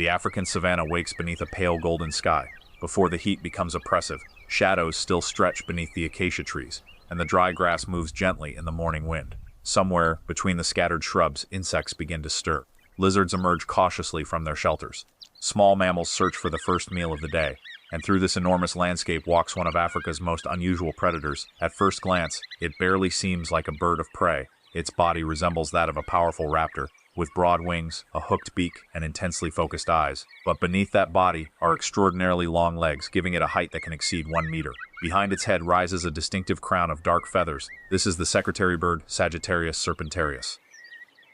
The African savanna wakes beneath a pale golden sky. Before the heat becomes oppressive, shadows still stretch beneath the acacia trees, and the dry grass moves gently in the morning wind. Somewhere, between the scattered shrubs, insects begin to stir. Lizards emerge cautiously from their shelters. Small mammals search for the first meal of the day, and through this enormous landscape walks one of Africa's most unusual predators. At first glance, it barely seems like a bird of prey. Its body resembles that of a powerful raptor, with broad wings, a hooked beak, and intensely focused eyes. But beneath that body are extraordinarily long legs, giving it a height that can exceed 1 meter. Behind its head rises a distinctive crown of dark feathers. This is the secretarybird, Sagittarius serpentarius.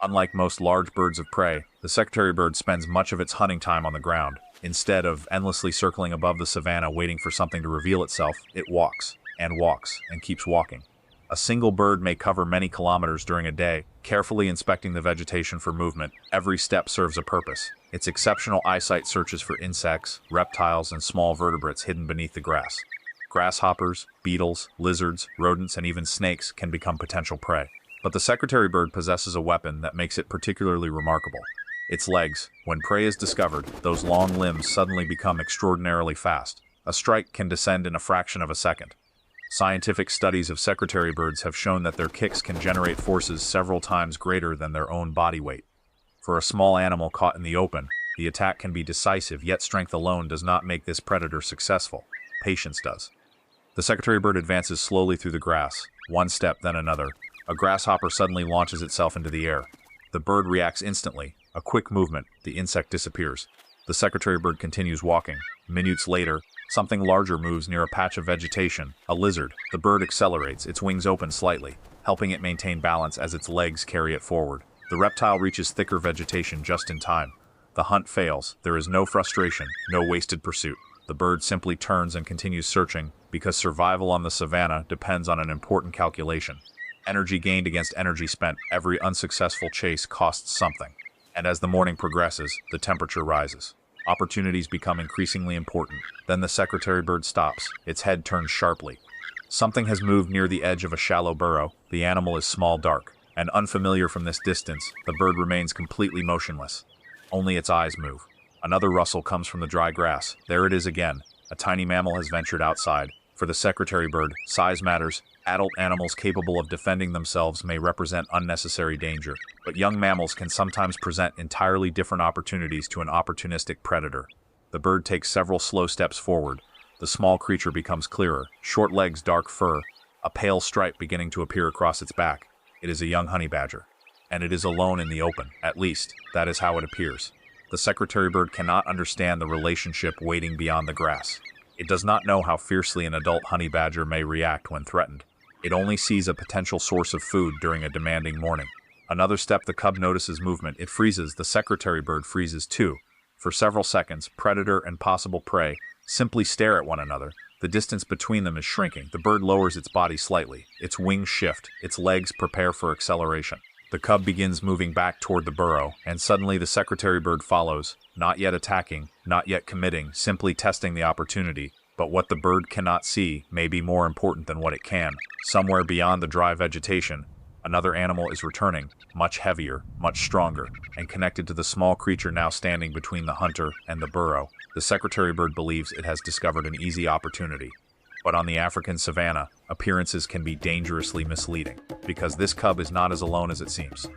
Unlike most large birds of prey, the secretarybird spends much of its hunting time on the ground. Instead of endlessly circling above the savanna waiting for something to reveal itself, it walks, and keeps walking. A single bird may cover many kilometers during a day, carefully inspecting the vegetation for movement. Every step serves a purpose. Its exceptional eyesight searches for insects, reptiles, and small vertebrates hidden beneath the grass. Grasshoppers, beetles, lizards, rodents, and even snakes can become potential prey. But the secretarybird possesses a weapon that makes it particularly remarkable. Its legs. When prey is discovered, those long limbs suddenly become extraordinarily fast. A strike can descend in a fraction of a second. Scientific studies of secretarybirds have shown that their kicks can generate forces several times greater than their own body weight. For a small animal caught in the open, the attack can be decisive, yet strength alone does not make this predator successful. Patience does. The secretarybird advances slowly through the grass, one step then another. A grasshopper suddenly launches itself into the air. The bird reacts instantly. A quick movement, the insect disappears. The secretarybird continues walking. Minutes later, something larger moves near a patch of vegetation, a lizard. The bird accelerates, its wings open slightly, helping it maintain balance as its legs carry it forward. The reptile reaches thicker vegetation just in time. The hunt fails. There is no frustration, no wasted pursuit. The bird simply turns and continues searching, because survival on the savanna depends on an important calculation. Energy gained against energy spent. Every unsuccessful chase costs something. And as the morning progresses, the temperature rises. Opportunities become increasingly important. Then the secretarybird stops. Its head turns sharply. Something has moved near the edge of a shallow burrow. The animal is small, dark, and unfamiliar from this distance. The bird remains completely motionless. Only its eyes move. Another rustle comes from the dry grass. There it is again. A tiny mammal has ventured outside. For the secretarybird, size matters. Adult animals capable of defending themselves may represent unnecessary danger, but young mammals can sometimes present entirely different opportunities to an opportunistic predator. The bird takes several slow steps forward. The small creature becomes clearer. Short legs, dark fur, a pale stripe beginning to appear across its back. It is a young honey badger, and it is alone in the open. At least, that is how it appears. The secretarybird cannot understand the relationship waiting beyond the grass. It does not know how fiercely an adult honey badger may react when threatened. It only sees a potential source of food during a demanding morning. Another step, the cub notices movement. It freezes. The secretarybird freezes too. For several seconds, predator and possible prey simply stare at one another. The distance between them is shrinking. The bird lowers its body slightly. Its wings shift. Its legs prepare for acceleration. The cub begins moving back toward the burrow, and suddenly the secretarybird follows, not yet attacking, not yet committing, simply testing the opportunity. But what the bird cannot see may be more important than what it can. Somewhere beyond the dry vegetation, another animal is returning, much heavier, much stronger, and connected to the small creature now standing between the hunter and the burrow. The secretarybird believes it has discovered an easy opportunity. But on the African savanna, appearances can be dangerously misleading, because this cub is not as alone as it seems.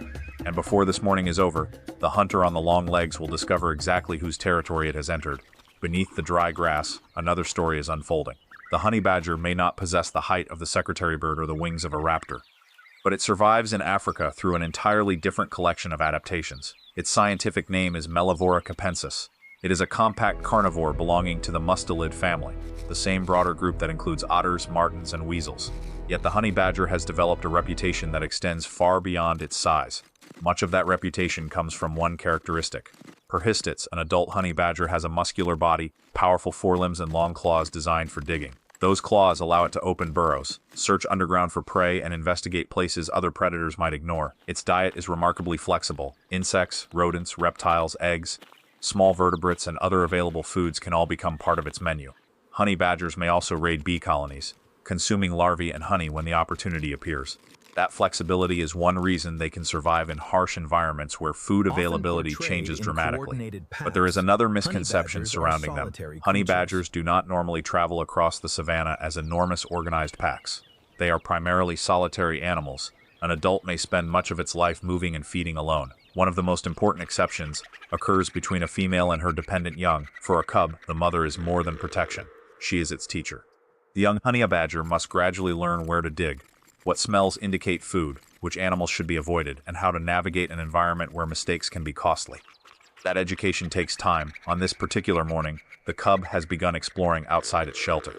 And before this morning is over, the hunter on the long legs will discover exactly whose territory it has entered. Beneath the dry grass, another story is unfolding. The honey badger may not possess the height of the secretarybird or the wings of a raptor, but it survives in Africa through an entirely different collection of adaptations. Its scientific name is Mellivora capensis. It is a compact carnivore belonging to the mustelid family, the same broader group that includes otters, martens, and weasels. Yet the honey badger has developed a reputation that extends far beyond its size. Much of that reputation comes from one characteristic. Perhistits, an adult honey badger, has a muscular body, powerful forelimbs, and long claws designed for digging. Those claws allow it to open burrows, search underground for prey, and investigate places other predators might ignore. Its diet is remarkably flexible. Insects, rodents, reptiles, eggs, small vertebrates, and other available foods can all become part of its menu. Honey badgers may also raid bee colonies, consuming larvae and honey when the opportunity appears. That flexibility is one reason they can survive in harsh environments where food availability changes dramatically. But there is another misconception surrounding them. Honey badgers do not normally travel across the savanna as enormous organized packs. They are primarily solitary animals. An adult may spend much of its life moving and feeding alone. One of the most important exceptions occurs between a female and her dependent young. For a cub, the mother is more than protection. She is its teacher. The young honey badger must gradually learn where to dig, what smells indicate food, which animals should be avoided, and how to navigate an environment where mistakes can be costly. That education takes time. On this particular morning, the cub has begun exploring outside its shelter.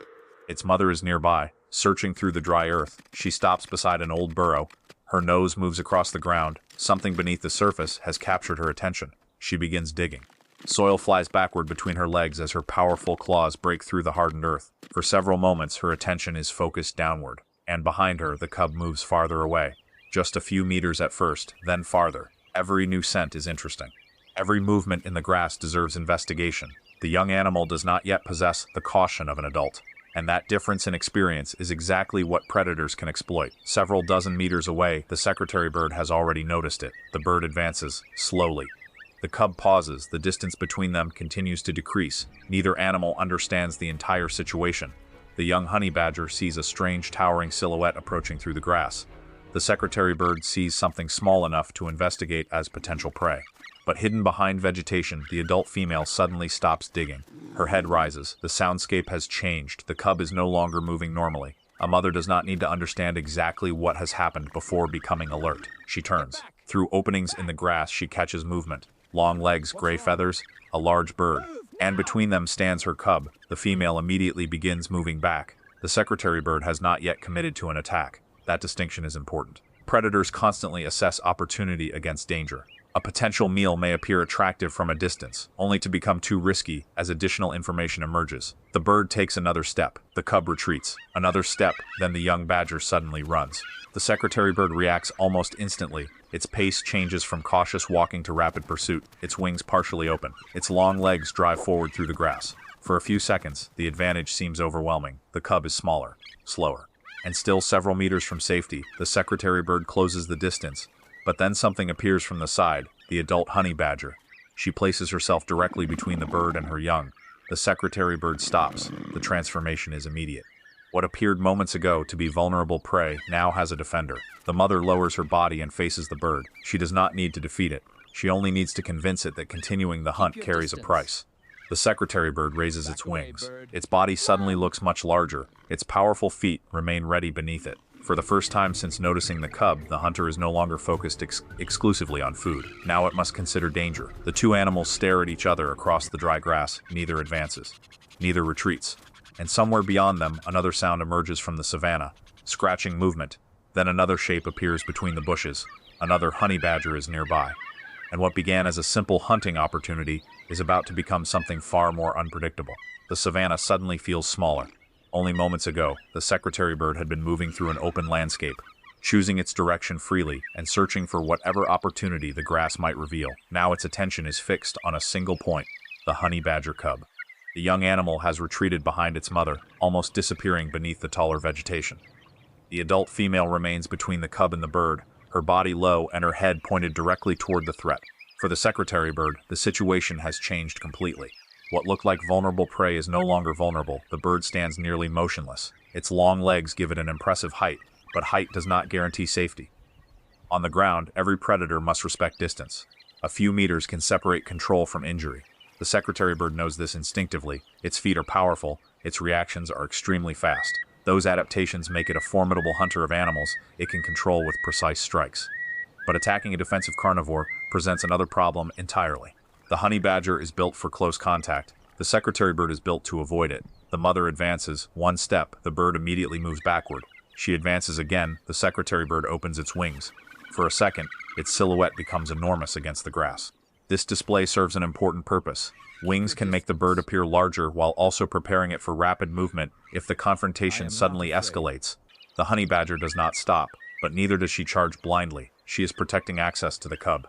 Its mother is nearby, searching through the dry earth. She stops beside an old burrow. Her nose moves across the ground. Something beneath the surface has captured her attention. She begins digging. Soil flies backward between her legs as her powerful claws break through the hardened earth. For several moments, her attention is focused downward, and behind her, the cub moves farther away. Just a few meters at first, then farther. Every new scent is interesting. Every movement in the grass deserves investigation. The young animal does not yet possess the caution of an adult, and that difference in experience is exactly what predators can exploit. Several dozen meters away, the secretary bird has already noticed it. The bird advances, slowly. The cub pauses. The distance between them continues to decrease. Neither animal understands the entire situation. The young honey badger sees a strange towering silhouette approaching through the grass. The secretary bird sees something small enough to investigate as potential prey. But hidden behind vegetation, the adult female suddenly stops digging. Her head rises. The soundscape has changed. The cub is no longer moving normally. A mother does not need to understand exactly what has happened before becoming alert. She turns. Through openings in the grass, she catches movement. Long legs, gray feathers, a large bird. And between them stands her cub. The female immediately begins moving back. The secretary bird has not yet committed to an attack. That distinction is important. Predators constantly assess opportunity against danger. A potential meal may appear attractive from a distance, only to become too risky as additional information emerges. The bird takes another step. The cub retreats. Another step, then the young badger suddenly runs. The secretary bird reacts almost instantly. Its pace changes from cautious walking to rapid pursuit, its wings partially open. Its long legs drive forward through the grass. For a few seconds, the advantage seems overwhelming. The cub is smaller, slower, and still several meters from safety. The secretary bird closes the distance. But then something appears from the side, the adult honey badger. She places herself directly between the bird and her young. The secretary bird stops. The transformation is immediate. What appeared moments ago to be vulnerable prey now has a defender. The mother lowers her body and faces the bird. She does not need to defeat it. She only needs to convince it that continuing the hunt carries a price. The secretary bird raises its wings. Its body suddenly looks much larger. Its powerful feet remain ready beneath it. For the first time since noticing the cub, the hunter is no longer focused exclusively on food. Now it must consider danger. The two animals stare at each other across the dry grass. Neither advances. Neither retreats. And somewhere beyond them, another sound emerges from the savanna. Scratching movement. Then another shape appears between the bushes. Another honey badger is nearby. And what began as a simple hunting opportunity is about to become something far more unpredictable. The savanna suddenly feels smaller. Only moments ago, the secretary bird had been moving through an open landscape, choosing its direction freely and searching for whatever opportunity the grass might reveal. Now its attention is fixed on a single point, the honey badger cub. The young animal has retreated behind its mother, almost disappearing beneath the taller vegetation. The adult female remains between the cub and the bird, her body low and her head pointed directly toward the threat. For the secretary bird, the situation has changed completely. What looked like vulnerable prey is no longer vulnerable. The bird stands nearly motionless. Its long legs give it an impressive height, but height does not guarantee safety. On the ground, every predator must respect distance. A few meters can separate control from injury. The secretary bird knows this instinctively. Its feet are powerful. Its reactions are extremely fast. Those adaptations make it a formidable hunter of animals it can control with precise strikes. But attacking a defensive carnivore presents another problem entirely. The honey badger is built for close contact. The secretary bird is built to avoid it. The mother advances. One step, the bird immediately moves backward. She advances again. The secretary bird opens its wings. For a second, its silhouette becomes enormous against the grass. This display serves an important purpose. Wings can make the bird appear larger while also preparing it for rapid movement if the confrontation suddenly escalates. The honey badger does not stop, but neither does she charge blindly. She is protecting access to the cub.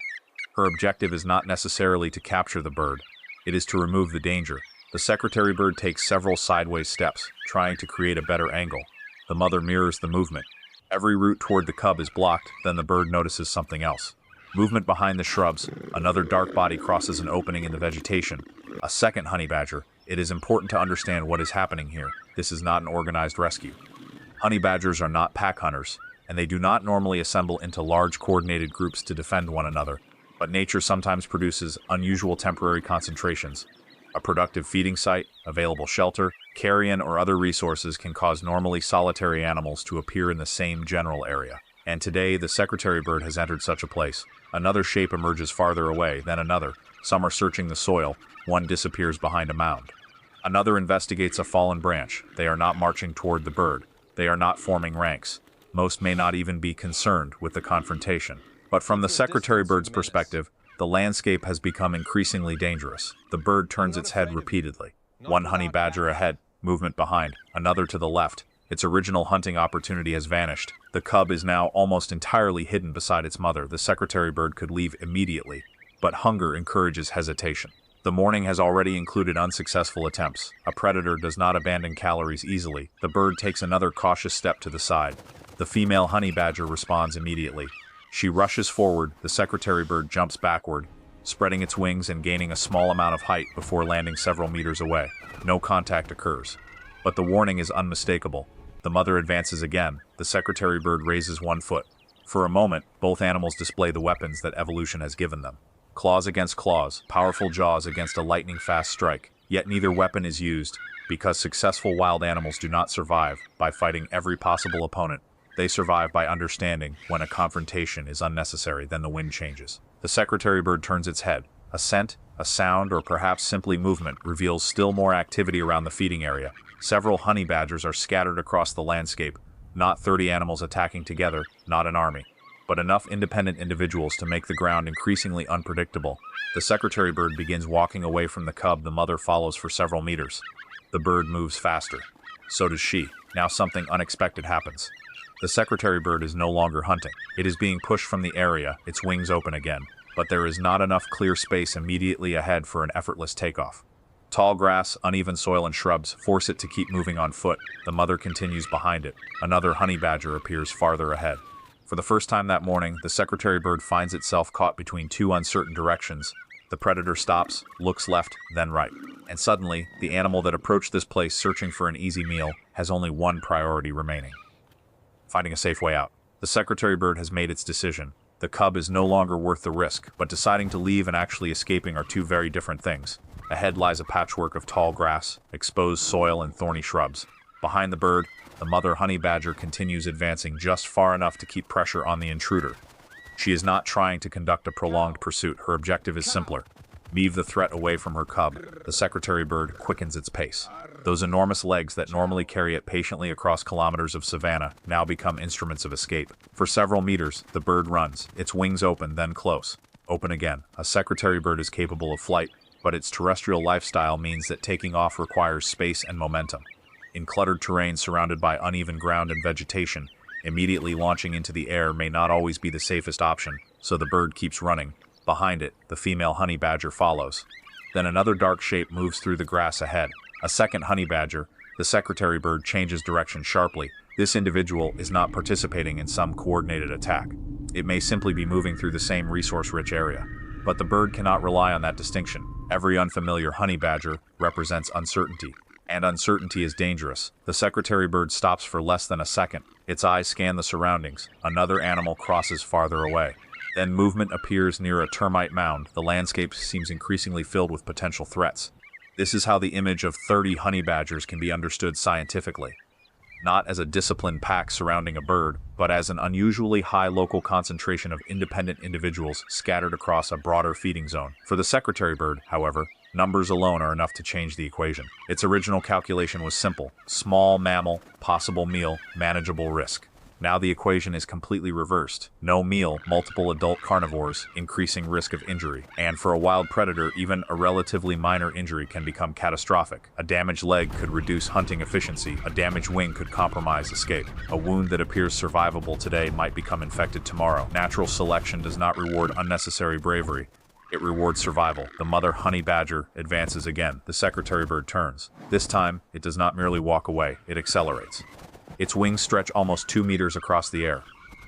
Her objective is not necessarily to capture the bird. It is to remove the danger. The secretary bird takes several sideways steps, trying to create a better angle. The mother mirrors the movement. Every route toward the cub is blocked, then the bird notices something else. Movement behind the shrubs, another dark body crosses an opening in the vegetation. A second honey badger. It is important to understand what is happening here. This is not an organized rescue. Honey badgers are not pack hunters, and they do not normally assemble into large coordinated groups to defend one another, but nature sometimes produces unusual temporary concentrations. A productive feeding site, available shelter, carrion, or other resources can cause normally solitary animals to appear in the same general area. And today, the secretarybird has entered such a place. Another shape emerges farther away, then another. Some are searching the soil. One disappears behind a mound. Another investigates a fallen branch. They are not marching toward the bird. They are not forming ranks. Most may not even be concerned with the confrontation. But from the secretarybird's perspective, the landscape has become increasingly dangerous. The bird turns its head repeatedly. One honey badger ahead, movement behind, another to the left. Its original hunting opportunity has vanished. The cub is now almost entirely hidden beside its mother. The secretarybird could leave immediately, but hunger encourages hesitation. The morning has already included unsuccessful attempts. A predator does not abandon calories easily. The bird takes another cautious step to the side. The female honey badger responds immediately. She rushes forward. The secretarybird jumps backward, spreading its wings and gaining a small amount of height before landing several meters away. No contact occurs, but the warning is unmistakable. The mother advances again. The secretarybird raises one foot. For a moment, both animals display the weapons that evolution has given them. Claws against claws, powerful jaws against a lightning-fast strike. Yet neither weapon is used, because successful wild animals do not survive by fighting every possible opponent. They survive by understanding when a confrontation is unnecessary, then the wind changes. The secretarybird turns its head. A scent, a sound, or perhaps simply movement reveals still more activity around the feeding area. Several honey badgers are scattered across the landscape. Not 30 animals attacking together, not an army, but enough independent individuals to make the ground increasingly unpredictable. The secretarybird begins walking away from the cub. The mother follows for several meters. The bird moves faster. So does she. Now something unexpected happens. The secretarybird is no longer hunting. It is being pushed from the area, its wings open again, but there is not enough clear space immediately ahead for an effortless takeoff. Tall grass, uneven soil, and shrubs force it to keep moving on foot. The mother continues behind it. Another honey badger appears farther ahead. For the first time that morning, the secretarybird finds itself caught between two uncertain directions. The predator stops, looks left, then right. And suddenly, the animal that approached this place searching for an easy meal has only one priority remaining: finding a safe way out. The secretarybird has made its decision. The cub is no longer worth the risk, but deciding to leave and actually escaping are two very different things. Ahead lies a patchwork of tall grass, exposed soil, and thorny shrubs. Behind the bird, the mother honey badger continues advancing just far enough to keep pressure on the intruder. She is not trying to conduct a prolonged pursuit. Her objective is simpler: leave the threat away from her cub. The secretarybird quickens its pace. Those enormous legs that normally carry it patiently across kilometers of savanna now become instruments of escape. For several meters, the bird runs, its wings open, then close. Open again. A secretarybird is capable of flight, but its terrestrial lifestyle means that taking off requires space and momentum. In cluttered terrain surrounded by uneven ground and vegetation, immediately launching into the air may not always be the safest option, so the bird keeps running. Behind it, the female honey badger follows. Then another dark shape moves through the grass ahead. A second honey badger. The secretarybird changes direction sharply. This individual is not participating in some coordinated attack. It may simply be moving through the same resource-rich area. But the bird cannot rely on that distinction. Every unfamiliar honey badger represents uncertainty, and uncertainty is dangerous. The secretarybird stops for less than a second. Its eyes scan the surroundings. Another animal crosses farther away. Then movement appears near a termite mound. The landscape seems increasingly filled with potential threats. This is how the image of 30 honey badgers can be understood scientifically. Not as a disciplined pack surrounding a bird, but as an unusually high local concentration of independent individuals scattered across a broader feeding zone. For the secretarybird, however, numbers alone are enough to change the equation. Its original calculation was simple: small mammal, possible meal, manageable risk. Now the equation is completely reversed. No meal, multiple adult carnivores, increasing risk of injury. And for a wild predator, even a relatively minor injury can become catastrophic. A damaged leg could reduce hunting efficiency. A damaged wing could compromise escape. A wound that appears survivable today might become infected tomorrow. Natural selection does not reward unnecessary bravery. It rewards survival. The mother honey badger advances again. The secretarybird turns. This time, it does not merely walk away, it accelerates. Its wings stretch almost 2 meters across the air.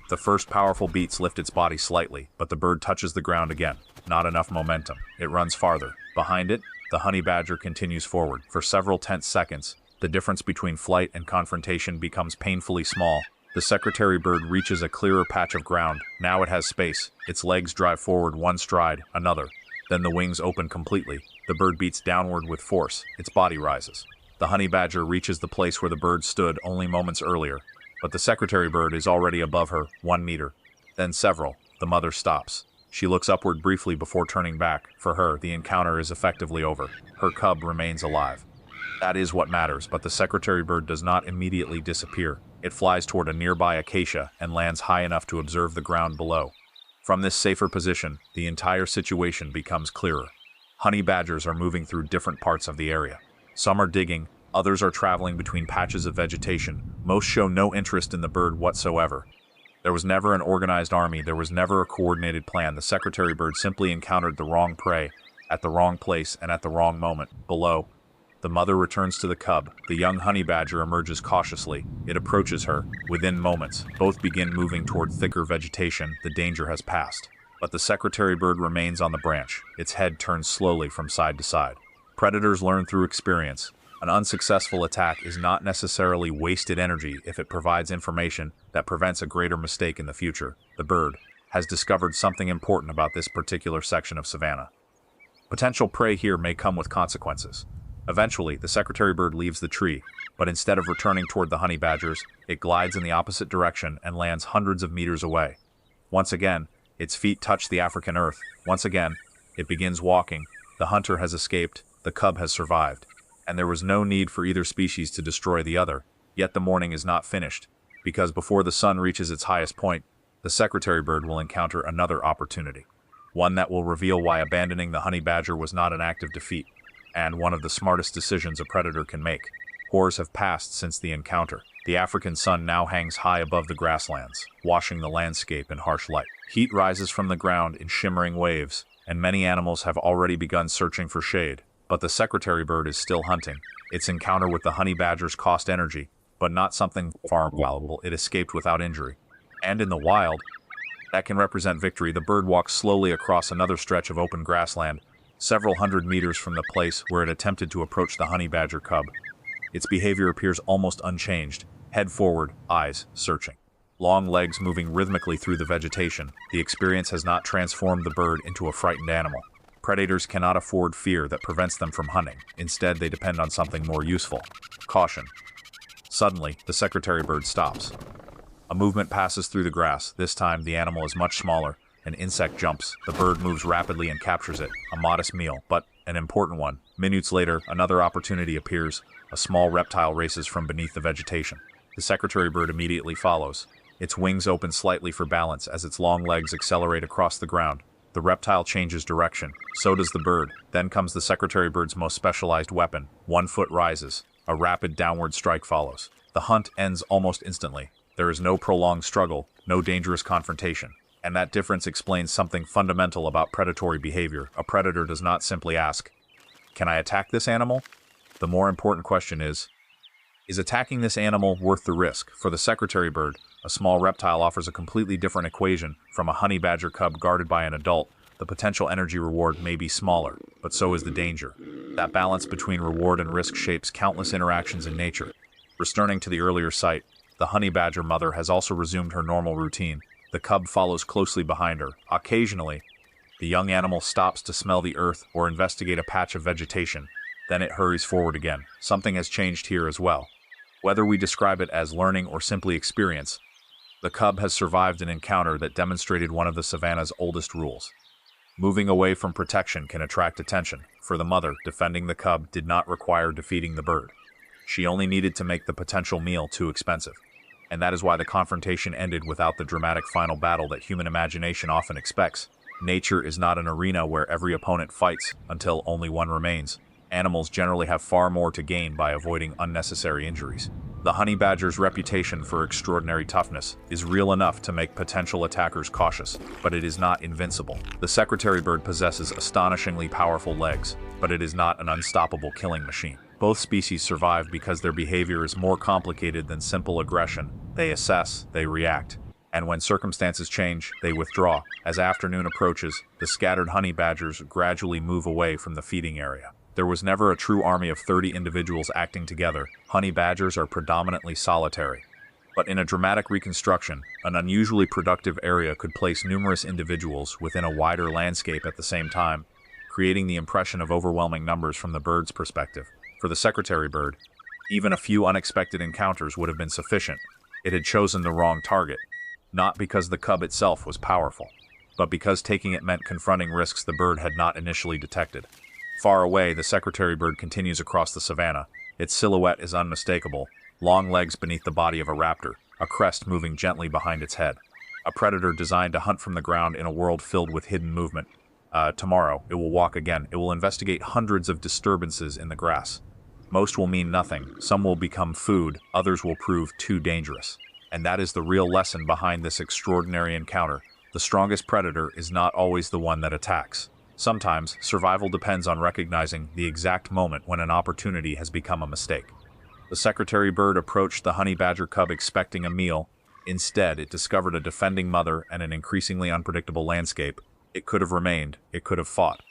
The first powerful beats lift its body slightly, but the bird touches the ground again. Not enough momentum. It runs farther. Behind it, the honey badger continues forward. For several tense seconds, the difference between flight and confrontation becomes painfully small. The secretary bird reaches a clearer patch of ground. Now it has space. Its legs drive forward one stride, another. Then the wings open completely. The bird beats downward with force. Its body rises. The honey badger reaches the place where the bird stood only moments earlier, but the secretary bird is already above her, 1 meter. Then several. The mother stops. She looks upward briefly before turning back. For her, the encounter is effectively over. Her cub remains alive. That is what matters, but the secretary bird does not immediately disappear. It flies toward a nearby acacia and lands high enough to observe the ground below. From this safer position, the entire situation becomes clearer. Honey badgers are moving through different parts of the area. Some are digging, others are traveling between patches of vegetation. Most show no interest in the bird whatsoever. There was never an organized army, there was never a coordinated plan. The secretary bird simply encountered the wrong prey, at the wrong place and at the wrong moment. Below, the mother returns to the cub. The young honey badger emerges cautiously. It approaches her. Within moments, both begin moving toward thicker vegetation. The danger has passed. But the secretary bird remains on the branch. Its head turns slowly from side to side. Predators learn through experience. An unsuccessful attack is not necessarily wasted energy if it provides information that prevents a greater mistake in the future. The bird has discovered something important about this particular section of savanna. Potential prey here may come with consequences. Eventually, the secretary bird leaves the tree, but instead of returning toward the honey badgers, it glides in the opposite direction and lands hundreds of meters away. Once again, its feet touch the African earth. Once again, it begins walking. The hunter has escaped, the cub has survived, and there was no need for either species to destroy the other. Yet the morning is not finished, because before the sun reaches its highest point, the secretary bird will encounter another opportunity. One that will reveal why abandoning the honey badger was not an act of defeat, and one of the smartest decisions a predator can make. Hours have passed since the encounter. The African sun now hangs high above the grasslands, washing the landscape in harsh light. Heat rises from the ground in shimmering waves, and many animals have already begun searching for shade. But the secretary bird is still hunting. Its encounter with the honey badgers cost energy, but not something far valuable. It escaped without injury. And in the wild, that can represent victory. The bird walks slowly across another stretch of open grassland, several hundred meters from the place where it attempted to approach the honey badger cub. Its behavior appears almost unchanged. Head forward, eyes searching. Long legs moving rhythmically through the vegetation. The experience has not transformed the bird into a frightened animal. Predators cannot afford fear that prevents them from hunting. Instead, they depend on something more useful. Caution. Suddenly, the secretary bird stops. A movement passes through the grass. This time, the animal is much smaller. An insect jumps. The bird moves rapidly and captures it. A modest meal, but an important one. Minutes later, another opportunity appears. A small reptile races from beneath the vegetation. The secretary bird immediately follows. Its wings open slightly for balance as its long legs accelerate across the ground. The reptile changes direction. So does the bird. Then comes the secretary bird's most specialized weapon. 1 foot rises. A rapid downward strike follows. The hunt ends almost instantly. There is no prolonged struggle, no dangerous confrontation. And that difference explains something fundamental about predatory behavior. A predator does not simply ask, "Can I attack this animal?" The more important question is attacking this animal worth the risk? For the secretary bird, a small reptile offers a completely different equation. From a honey badger cub guarded by an adult, the potential energy reward may be smaller, but so is the danger. That balance between reward and risk shapes countless interactions in nature. Returning to the earlier site, the honey badger mother has also resumed her normal routine. The cub follows closely behind her. Occasionally, the young animal stops to smell the earth or investigate a patch of vegetation. Then it hurries forward again. Something has changed here as well. Whether we describe it as learning or simply experience, the cub has survived an encounter that demonstrated one of the savanna's oldest rules. Moving away from protection can attract attention. For the mother, defending the cub did not require defeating the bird. She only needed to make the potential meal too expensive. And that is why the confrontation ended without the dramatic final battle that human imagination often expects. Nature is not an arena where every opponent fights until only one remains. Animals generally have far more to gain by avoiding unnecessary injuries. The honey badger's reputation for extraordinary toughness is real enough to make potential attackers cautious, but it is not invincible. The secretary bird possesses astonishingly powerful legs, but it is not an unstoppable killing machine. Both species survive because their behavior is more complicated than simple aggression. They assess, they react, and when circumstances change, they withdraw. As afternoon approaches, the scattered honey badgers gradually move away from the feeding area. There was never a true army of 30 individuals acting together. Honey badgers are predominantly solitary. But in a dramatic reconstruction, an unusually productive area could place numerous individuals within a wider landscape at the same time, creating the impression of overwhelming numbers from the bird's perspective. For the secretary bird, even a few unexpected encounters would have been sufficient. It had chosen the wrong target, not because the cub itself was powerful, but because taking it meant confronting risks the bird had not initially detected. Far away, the secretary bird continues across the savanna. Its silhouette is unmistakable, long legs beneath the body of a raptor, a crest moving gently behind its head. A predator designed to hunt from the ground in a world filled with hidden movement. Tomorrow, it will walk again. It will investigate hundreds of disturbances in the grass. Most will mean nothing, some will become food, others will prove too dangerous. And that is the real lesson behind this extraordinary encounter. The strongest predator is not always the one that attacks. Sometimes, survival depends on recognizing the exact moment when an opportunity has become a mistake. The secretary bird approached the honey badger cub expecting a meal. Instead, it discovered a defending mother and an increasingly unpredictable landscape. It could have remained, it could have fought.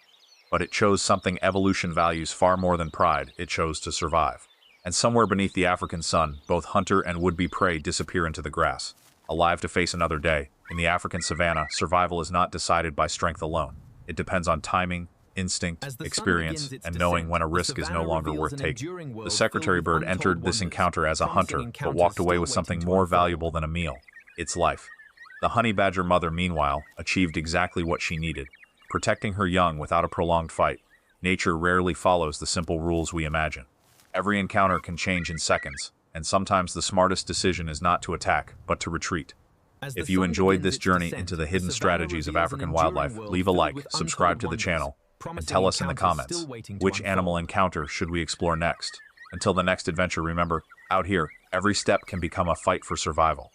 But it chose something evolution values far more than pride. It chose to survive. And somewhere beneath the African sun, both hunter and would-be prey disappear into the grass, alive to face another day. In the African savanna, survival is not decided by strength alone. It depends on timing, instinct, experience, and knowing when a risk is no longer worth taking. The secretary bird entered this encounter as a hunter, but walked away with something more valuable than a meal: its life. The honey badger mother, meanwhile, achieved exactly what she needed, protecting her young without a prolonged fight. Nature rarely follows the simple rules we imagine. Every encounter can change in seconds, and sometimes the smartest decision is not to attack, but to retreat. If you enjoyed this journey into the hidden strategies of African wildlife, leave a like, subscribe to the channel, and tell us in the comments, which animal encounter should we explore next? Until the next adventure, remember, out here, every step can become a fight for survival.